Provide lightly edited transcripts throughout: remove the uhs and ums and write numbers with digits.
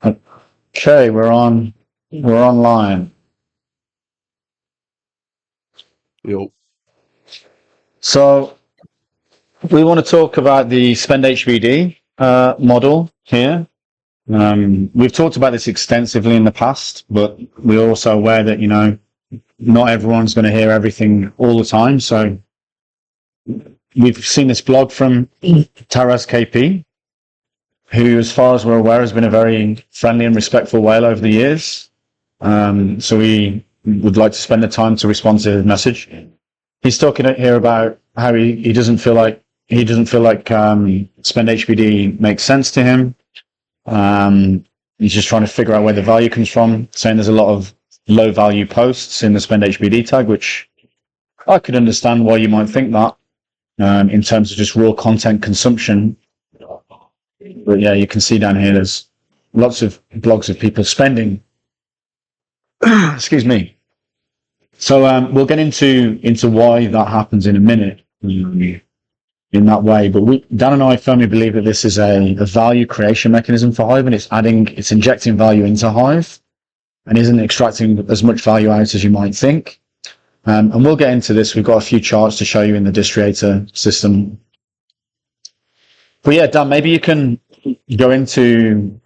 Okay, we're on. We're online. Yo. So we want to talk about the spend HBD model here. We've talked about this extensively in the past, but we're also aware that not everyone's going to hear everything all the time. So we've seen this blog from Taras KP, who, as far as we're aware, has been a very friendly and respectful whale over the years. So we would like to spend the time to respond to his message. He's talking here about how he doesn't feel like spend HBD makes sense to him. He's just trying to figure out where the value comes from, saying there's a lot of low value posts in the spend HBD tag, which I could understand why you might think that in terms of just raw content consumption. But yeah, you can see down here there's lots of blogs of people spending. Excuse me. So we'll get into why that happens in a minute in that way. But Dan and I firmly believe that this is a value creation mechanism for Hive, and it's injecting value into Hive and isn't extracting as much value out as you might think. And we'll get into this. We've got a few charts to show you in the Distriator system. But yeah, Dan, maybe you can go into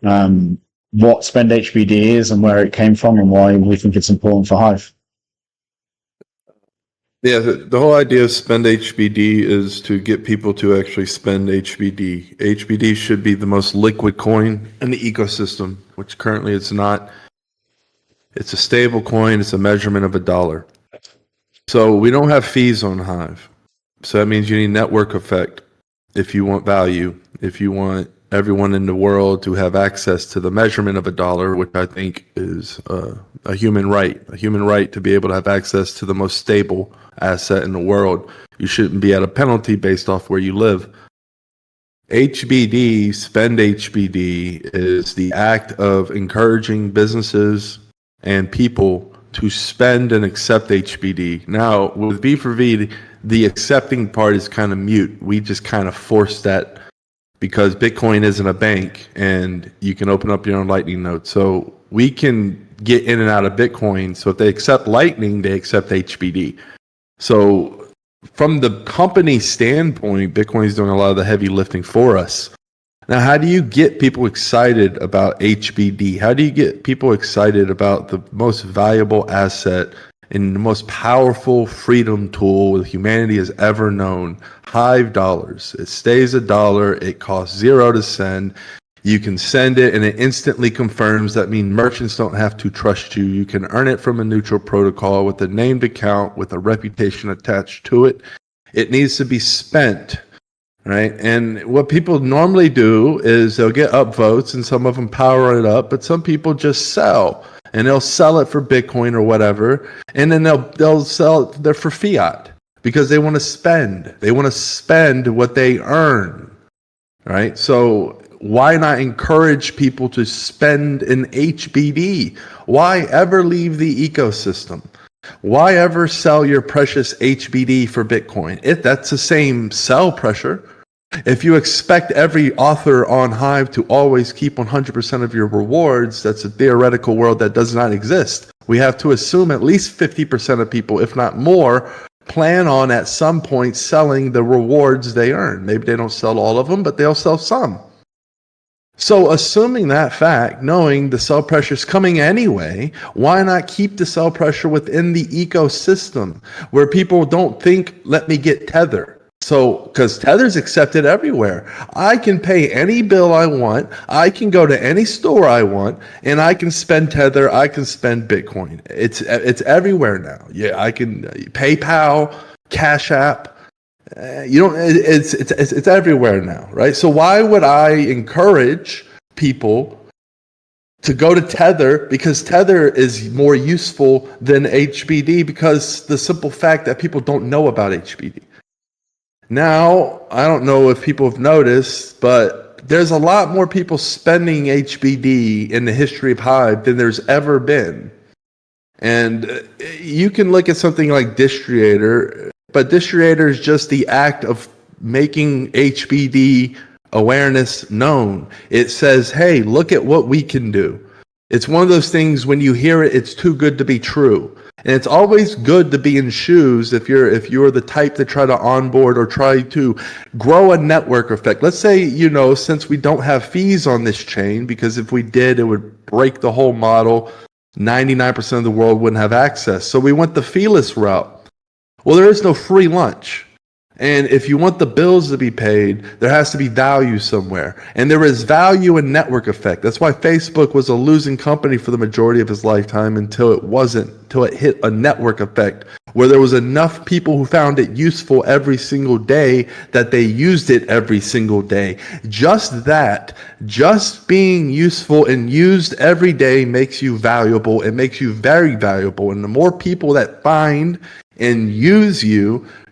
what spend HBD is and where it came from and why we think it's important for Hive. Yeah, the whole idea of spend HBD is to get people to actually spend HBD. HBD should be the most liquid coin in the ecosystem, which currently it's not. It's a stable coin. It's a measurement of $1. So we don't have fees on Hive. So that means you need network effect if you want value, if you want everyone in the world to have access to the measurement of $1, which I think is a human right to be able to have access to the most stable asset in the world. You shouldn't be at a penalty based off where you live. HBD, spend HBD, is the act of encouraging businesses and people to spend and accept HBD. Now, with V4V, the accepting part is kind of mute. We just kind of force that because Bitcoin isn't a bank and you can open up your own Lightning node. So we can get in and out of Bitcoin. So if they accept Lightning, they accept HBD. So from the company standpoint, Bitcoin is doing a lot of the heavy lifting for us. Now, how do you get people excited about HBD? How do you get people excited about the most valuable asset and the most powerful freedom tool that humanity has ever known? Hive dollars. It stays $1. It costs 0 to send. You can send it and it instantly confirms. That means merchants don't have to trust you. You can earn it from a neutral protocol with a named account with a reputation attached to it. It needs to be spent, right? And what people normally do is they'll get upvotes and some of them power it up, but some people just sell and they'll sell it for Bitcoin or whatever. And then they'll sell it there for fiat because they want to spend. They want to spend what they earn, right? So why not encourage people to spend in HBD? Why ever leave the ecosystem? Why ever sell your precious HBD for Bitcoin? That's the same sell pressure. If you expect every author on Hive to always keep 100% of your rewards, that's a theoretical world that does not exist. We have to assume at least 50% of people, if not more, plan on at some point selling the rewards they earn. Maybe they don't sell all of them, but they'll sell some. So assuming that fact, knowing the sell pressure is coming anyway, why not keep the sell pressure within the ecosystem where people don't think, let me get Tether? So, because Tether's accepted everywhere. I can pay any bill I want. I can go to any store I want, and I can spend Tether. I can spend Bitcoin. It's everywhere now. Yeah, I can PayPal, Cash App. It's everywhere now, right? So why would I encourage people to go to Tether? Because Tether is more useful than HBD because the simple fact that people don't know about HBD. Now, I don't know if people have noticed, but there's a lot more people spending HBD in the history of Hive than there's ever been. And you can look at something like Distriator, but Distriator is just the act of making HBD awareness known. It says, hey, look at what we can do. It's one of those things when you hear it, it's too good to be true. And it's always good to be in shoes if you're the type to try to onboard or try to grow a network effect. Let's say, since we don't have fees on this chain, because if we did, it would break the whole model. 99% of the world wouldn't have access. So we went the feeless route. Well, there is no free lunch. And if you want the bills to be paid, there has to be value somewhere. And there is value in network effect. That's why Facebook was a losing company for the majority of his lifetime until it hit a network effect where there was enough people who found it useful every single day that they used it every single day. Just being useful and used every day makes you valuable. It makes you very valuable. And the more people that find and use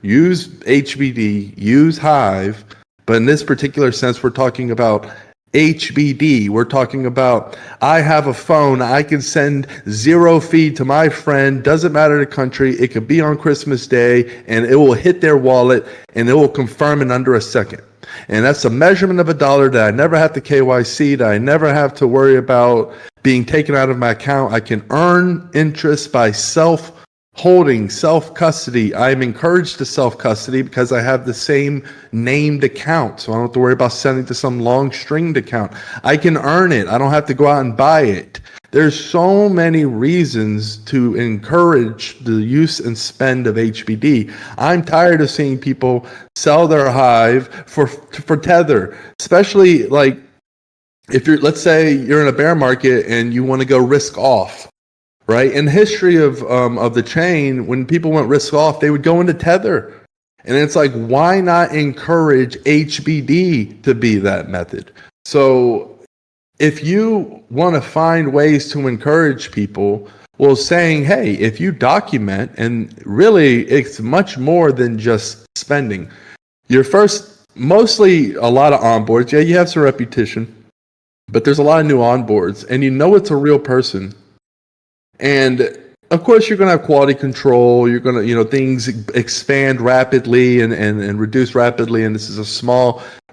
HBD, use Hive, but in this particular sense, we're talking about HBD. We're talking about, I have a phone, I can send 0 fee to my friend, doesn't matter the country, it could be on Christmas Day, and it will hit their wallet, and it will confirm in under a second. And that's a measurement of a dollar that I never have to KYC, that I never have to worry about being taken out of my account. I can earn interest by self-holding, self-custody. I'm encouraged to self-custody because I have the same named account. So I don't have to worry about sending to some long stringed account. I can earn it. I don't have to go out and buy it. There's so many reasons to encourage the use and spend of HBD. I'm tired of seeing people sell their Hive for Tether, especially like if let's say you're in a bear market and you want to go risk off. Right? In the history of the chain, when people went risk off, they would go into Tether. And it's like, why not encourage HBD to be that method? So if you want to find ways to encourage people, well, saying, hey, if you document, and really it's much more than just spending. Mostly a lot of onboards. Yeah, you have some repetition, but there's a lot of new onboards, and it's a real person. And of course, you're going to have quality control. You're going to, things expand rapidly and reduce rapidly. And this is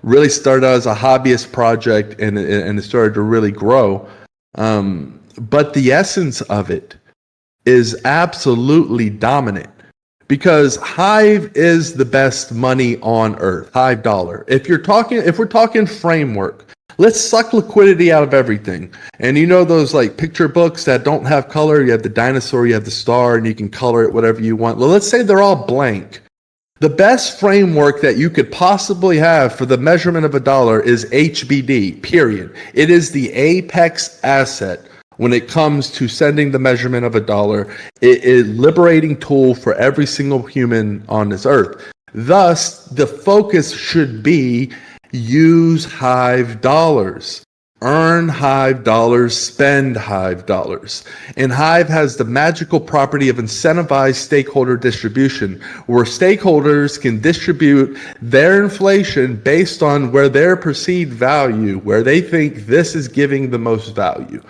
really started out as a hobbyist project, and it started to really grow. But the essence of it is absolutely dominant because Hive is the best money on earth. Hive dollar. If we're talking framework. Let's suck liquidity out of everything. And those like picture books that don't have color? You have the dinosaur, you have the star, and you can color it whatever you want. Well, let's say they're all blank. The best framework that you could possibly have for the measurement of a dollar is HBD, period. It is the apex asset when it comes to sending the measurement of a dollar. It is a liberating tool for every single human on this earth. Thus, the focus should be use Hive dollars, earn Hive dollars, spend Hive dollars. And Hive has the magical property of incentivized stakeholder distribution, where stakeholders can distribute their inflation based on where their perceived value, where they think this is giving the most value.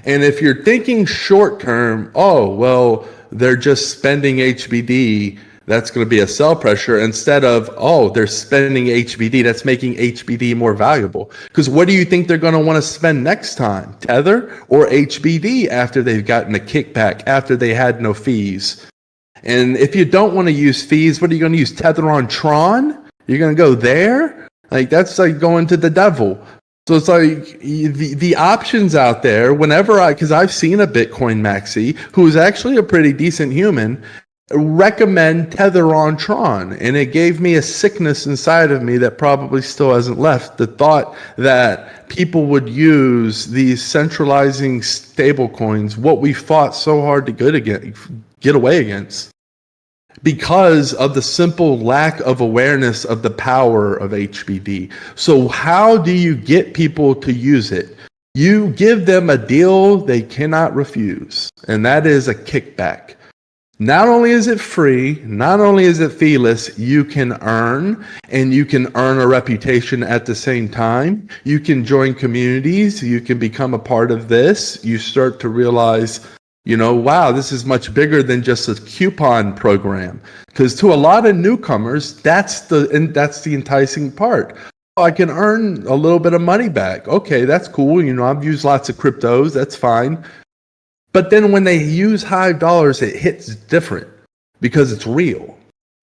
And if you're thinking short term, they're just spending HBD, that's going to be a sell pressure instead of, they're spending HBD. That's making HBD more valuable. Because what do you think they're going to want to spend next time? Tether or HBD after they've gotten a kickback, after they had no fees? And if you don't want to use fees, what are you going to use? Tether on Tron? You're going to go there? Like, that's like going to the devil. So it's like the options out there, because I've seen a Bitcoin maxi who is actually a pretty decent human, recommend Tether on Tron, and it gave me a sickness inside of me that probably still hasn't left. The thought that people would use these centralizing stable coins, what we fought so hard to get away against, because of the simple lack of awareness of the power of HBD. So how do you get people to use it? You give them a deal they cannot refuse, and that is a kickback. Not only is it free, not only is it feeless, you can earn, and you can earn a reputation at the same time. You can join communities, you can become a part of this. You start to realize, wow, this is much bigger than just a coupon program. Because to a lot of newcomers, that's the enticing part. I can earn a little bit of money back. Okay, that's cool. I've used lots of cryptos. That's fine. But then when they use Hive dollars, it hits different because it's real,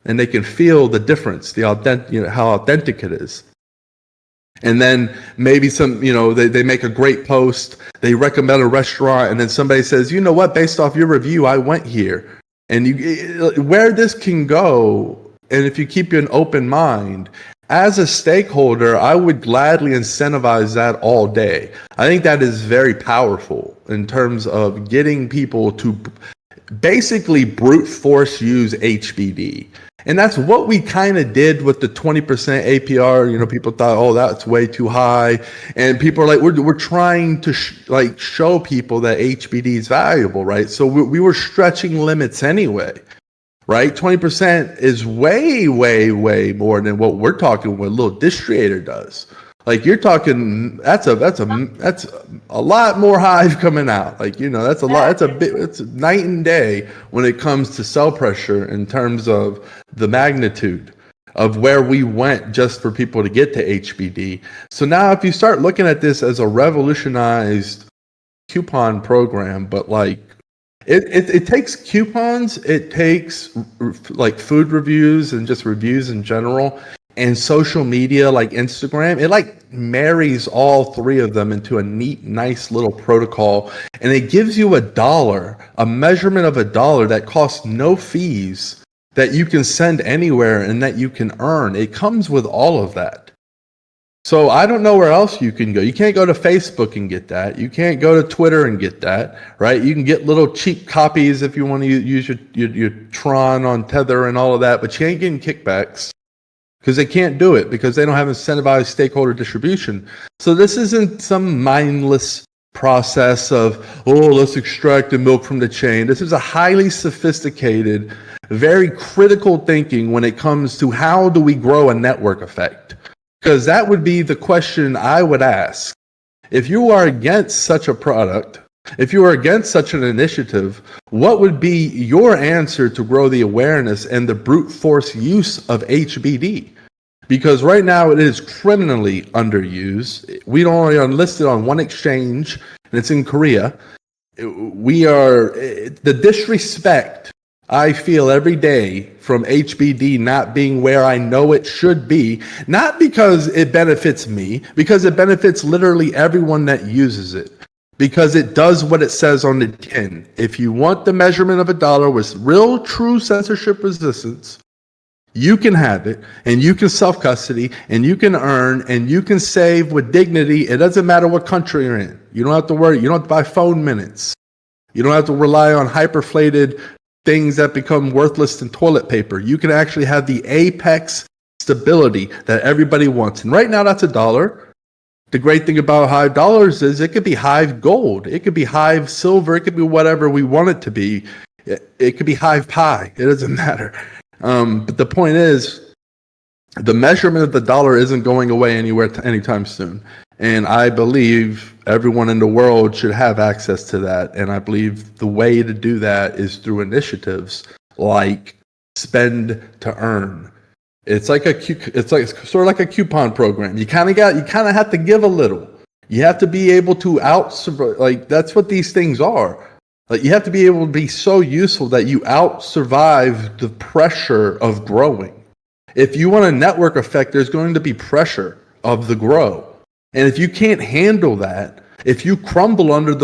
and they can feel the difference, how authentic it is. And then maybe they make a great post, they recommend a restaurant, and then somebody says, you know what, based off your review, I went here. And where this can go, and if you keep an open mind, as a stakeholder, I would gladly incentivize that all day. I think that is very powerful in terms of getting people to basically brute force use HBD. And that's what we kind of did with the 20% APR. People thought, oh, that's way too high. And people are like, we're trying to show people that HBD is valuable, right? So we were stretching limits anyway, right? 20% is way, way, way more than what we're talking what little Distriator does. Like you're talking, that's a lot more Hive coming out. That's a lot. It's night and day when it comes to sell pressure in terms of the magnitude of where we went just for people to get to HBD. So now if you start looking at this as a revolutionized coupon program, but it takes coupons, it takes food reviews and just reviews in general, and social media like Instagram. It marries all three of them into a neat, nice little protocol, and it gives you a measurement of $1 that costs no fees, that you can send anywhere and that you can earn. It comes with all of that. So I don't know where else you can go. You can't go to Facebook and get that. You can't go to Twitter and get that, right? You can get little cheap copies if you want to use your Tron on Tether and all of that, but you ain't getting kickbacks because they can't do it because they don't have incentivized stakeholder distribution. So this isn't some mindless process of, let's extract the milk from the chain. This is a highly sophisticated, very critical thinking when it comes to how do we grow a network effect. Because that would be the question I would ask. If you are against such a product, if you are against such an initiative, what would be your answer to grow the awareness and the brute force use of HBD? Because right now it is criminally underused. We only are listed on one exchange, and it's in Korea. The disrespect I feel every day from HBD not being where I know it should be, not because it benefits me, because it benefits literally everyone that uses it, because it does what it says on the tin. If you want the measurement of $1 with real, true censorship resistance, you can have it, and you can self-custody, and you can earn, and you can save with dignity. It doesn't matter what country you're in. You don't have to worry. You don't have to buy phone minutes. You don't have to rely on hyperflated things that become worthless than toilet paper. You can actually have the apex stability that everybody wants. And right now, that's $1. The great thing about Hive dollars is it could be Hive gold. It could be Hive silver. It could be whatever we want it to be. It could be Hive pie. It doesn't matter. But the point is, the measurement of the dollar isn't going away anywhere anytime soon. And I believe everyone in the world should have access to that. And I believe the way to do that is through initiatives like spend to earn. It's sort of like a coupon program. You kind of have to give a little. You have to be able to that's what these things are. You have to be able to be so useful that you out-survive the pressure of growing. If you want a network effect, there's going to be pressure of the grow. And if you can't handle that, if you crumble under the